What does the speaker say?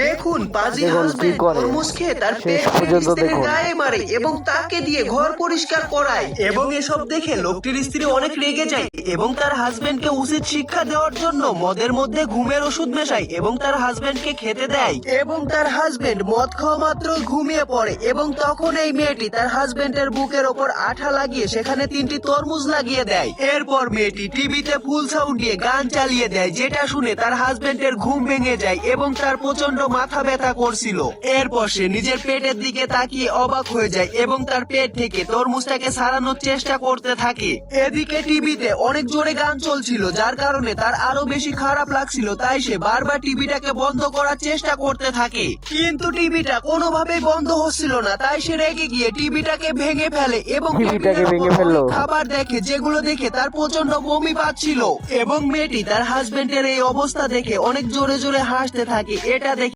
দেখুন পাজির দেখুন কি হাজবেন্ড করে। তরমুজ খেয়ে তার শেষ পেট পর্যন্ত স্ত্রীর দেখুন। গায়ে মারে এবং তাকে দিয়ে ঘর পরিষ্কার করায় এবং এসব দেখে লোকটির স্ত্রী অনেক রেগে যায় এবং তার হাজবেন্ডকে উচিত শিক্ষা দেওয়ার জন্য মদের মধ্যে ঘুমের ওষুধ মেশায় এবং তার হাজবেন্ডকে খেতে দেয় এবং তার হাজবেন্ড মদ খাওয়া মাত্র ঘুমিয়ে পড়ে এবং তখন এই মেয়েটি তার হাজবেন্ডের বুকের ওপর আঠা লাগিয়ে সেখানে 3টি তরমুজ লাগিয়ে দেয়। এরপর মেয়েটি টিভিতে ফুল সাউন্ড দিয়ে গান চালিয়ে দেয়, যেটা শুনে তার হাজবেন্ডের ঘুম ভেঙে যায় এবং তার প্রচন্ড মাথা ব্যথা করছিল। এরপর সে নিজের পেটের দিকে তাকিয়ে অবাক হয়ে যায় এবং তার পেট থেকে তরমুজটাকে সারানোর চেষ্টা করতে থাকে। এদিকে টিভিতে অনেক জোরে গান চলছিল, যার কারণে তার আরো বেশি খারাপ লাগছিল, তাই সে বারবার টিভিটাকে বন্ধ করার চেষ্টা করতে থাকে, কিন্তু টিভিটা কোনোভাবেই বন্ধ হচ্ছিল না। তাই সে রেগে গিয়ে টিভিটাকে ভেঙে ফেলে এবং টিভিটাকে ভেঙে ফেললো। খাবার দেখে, যেগুলো দেখে তার প্রচন্ড বমি পাচ্ছিল এবং মেয়েটি তার হাজবেন্ডের এই অবস্থা দেখে অনেক জোরে জোরে হাসতে থাকে। এটা দেখে